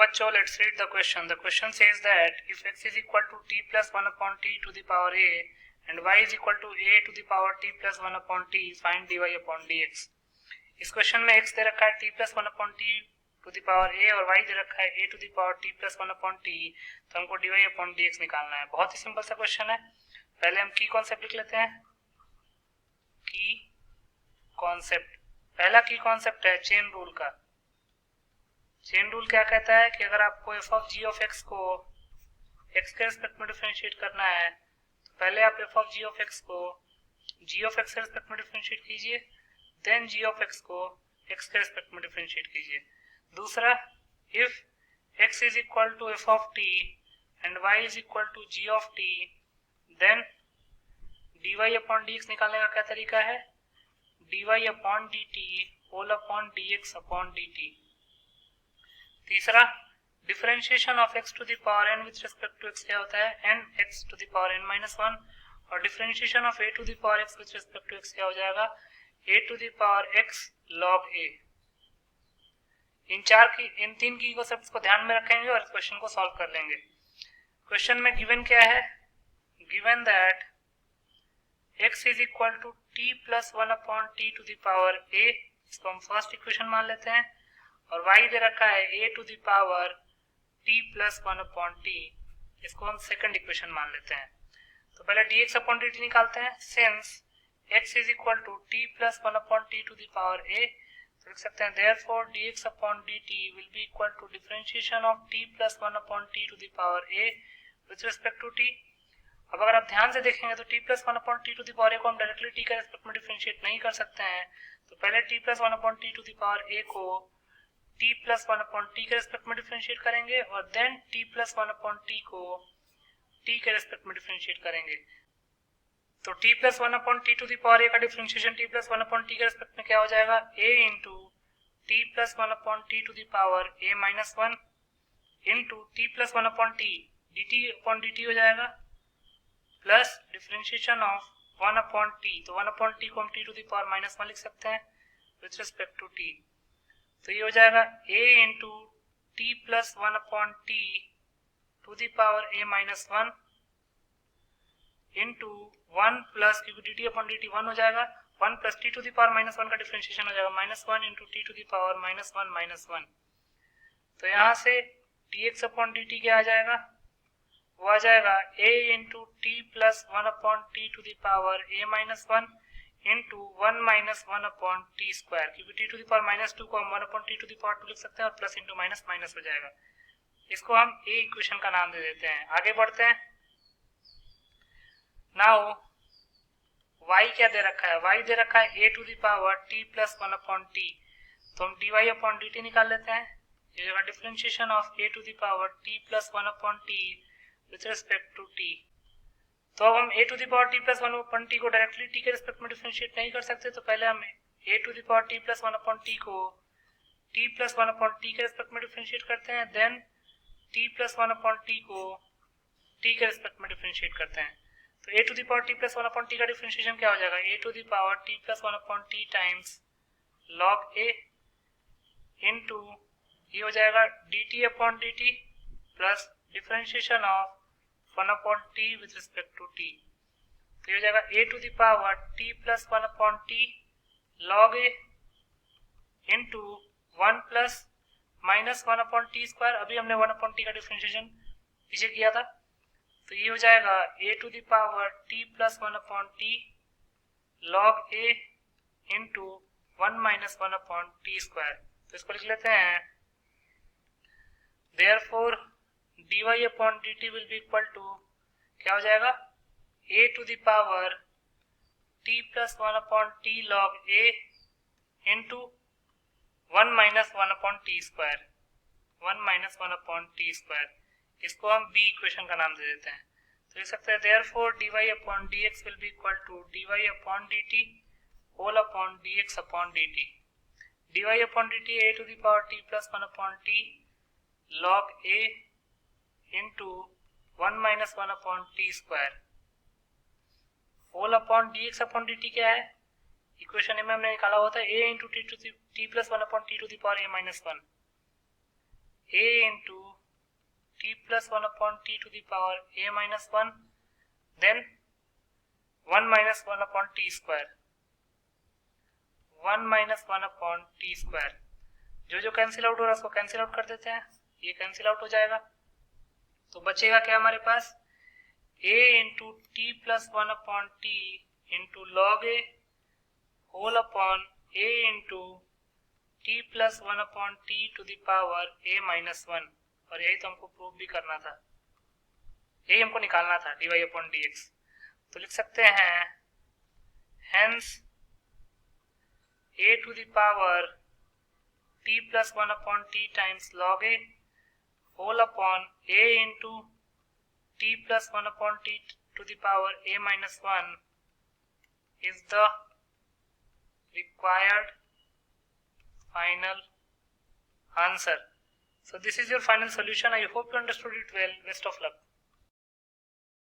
बच्चों, let's read the question. The question says that if x is equal to t plus 1 upon t to the power a and y is equal to a to the power t plus 1 upon t, find dy upon dx. इस question में x दे रखा है t plus 1 upon t to the power a और y दे रखा है a to the power t plus 1 upon t, तो हमको dy upon dx निकालना है। बहुत ही सिंपल सा क्वेश्चन है। पहले हम की कॉन्सेप्ट लिख लेते हैं। की कॉन्सेप्ट, पहला की कॉन्सेप्ट है चेन रूल का। चेन रूल क्या कहता है कि अगर आपको f of g of x को एक्स के रिस्पेक्ट में डिफरेंशिएट करना है तो पहले आप f of g of x को जी ऑफ एक्स के रिस्पेक्ट में डिफरेंशिएट कीजिए, देन जी ऑफ एक्स को एक्स के रिस्पेक्ट में डिफरेंशिएट कीजिए। दूसरा, if x is equal to f of t and y is equal to ji of T, then D Y upon D X निकालने का क्या तरीका है? D Y upon D T whole upon D X upon D T. तीसरा, differentiation of x to the power n with respect to x क्या होता है? n x to the power n minus 1। और differentiation of a to the power x with respect to x क्या हो जाएगा? a to the power x log a। इन तीन की concepts को ध्यान में रखेंगे और इस क्वेश्चन को सॉल्व कर लेंगे। क्वेश्चन में गिवन क्या है? Given that x is equal to t plus 1 upon t to the power a, इसको हम फर्स्ट इक्वेशन मान लेते हैं, और y दे रखा है a to the power t plus 1 upon t, इसको हम सेकंड इक्वेशन मान लेते हैं। तो पहले dx अपॉन dt निकालते हैं। Since x is equal to t plus 1 upon t to the power a, तो लिख सकते हैं therefore dx upon dt will be equal to differentiation of t plus 1 upon t to the power a with respect to t। अब अगर आप ध्यान से देखेंगे तो t plus 1 upon t to the power a को हम डायरेक्टली t के रिस्पेक्ट में डिफरेंशिएट नहीं कर सकते हैं, तो पहले t plus 1 upon t to the power a को t प्लस 1 अपॉन t के रिस्पेक्ट में डिफरेंशिएट करेंगे और then t plus 1 upon t को t के रिस्पेक्ट में डिफरेंशिएट करेंगे। तो t plus 1 upon t to the power a का differentiation t plus 1 upon t के रिस्पेक्ट में क्या हो जाएगा? a into t plus 1 upon t to the power a minus 1 into t plus 1 upon t dt upon dt हो जाएगा, plus differentiation of 1 upon t, तो 1 upon t को हम t to the power minus 1 लिख सकते हैं with respect to t। तो ये हो जाएगा a into T plus 1 upon T to the power a minus 1 into 1 plus, क्योंकि D T upon D T 1 हो जाएगा, 1 plus T to the power minus 1 का डिफरेंशिएशन हो जाएगा minus 1 into T to the power minus 1 minus 1। तो यहाँ से D X upon D T क्या आ जाएगा? वो आ जाएगा a into T plus 1 upon T to the power a minus 1 into 1 minus 1 upon T square, क्योंकि T to the power minus 2 को हम 1 upon T to the power 2 लिख सकते हैं और प्लस इंटू माइनस माइनस हो जाएगा। इसको हम ए इक्वेशन का नाम दे देते हैं। आगे बढ़ते हैं। नाउ y क्या दे रखा है? y दे रखा है a to the power t plus 1 upon t, तो हम d Y upon D t निकाल लेते हैं। ये जगह differentiation of a to the power t plus 1 upon t with respect to t। तो अब हम a to the power t plus 1 upon t को डायरेक्टली t के रिस्पेक्ट में डिफरेंशिएट नहीं कर सकते, तो पहले हम a to the power t plus 1 upon t को t प्लस 1 अपॉन t के रिस्पेक्ट में डिफरेंशिएट करते हैं, then t plus 1 upon t को t के रिस्पेक्ट में डिफरेंशिएट करते हैं। तो a to the power t plus 1 upon t का डिफरेंशिएशन क्या हो जाएगा? a to the power t plus 1 upon t times log a into ये हो जाएगा dt upon dt plus differentiation of 1 upon t with respect to t। तो ये हो जाएगा a to the power t plus 1 upon t log a into 1 plus minus 1 upon t square, अभी हमने 1 upon t का डिफरेंशिएशन पीछे किया था, तो ये हो जाएगा a to the power t plus 1 upon t log a into 1 minus 1 upon t square. तो इसको लिख लेते हैं, therefore dy upon dt will be equal to क्या हो जाएगा? a to the power t plus 1 upon t log a into 1 minus 1 upon t square, 1 minus 1 upon t square. इसको हम b इक्वेशन का नाम दे देते हैं। तो लिख सकते हैं therefore dy upon dx will be equal to dy upon dt whole upon dx upon dt। dy upon dt a to the power t plus 1 upon t log a into 1 minus 1 upon T square whole upon dx upon dt क्या है? Equation में हमने निकाला होता है a into T plus 1 upon T to the power a minus 1 a into t plus 1 upon t to the power a minus 1, then 1 minus 1 upon t square, 1 minus 1 upon t square. जो cancel out हो रहा है उसको cancel out कर देते हैं, ये cancel out हो जाएगा, तो बचेगा क्या हमारे पास, a into T plus 1 upon t into log a whole upon a into T plus 1 upon T to the power a minus 1. और यही तो हमको प्रूव भी करना था, यही हमको निकालना था, dy अपॉन dx. तो लिख सकते हैं hence a to the power t plus 1 upon t times log a whole upon a into t plus 1 upon t to the power a minus 1 is the required final answer. So this is your final solution. I hope you understood it well. Best of luck.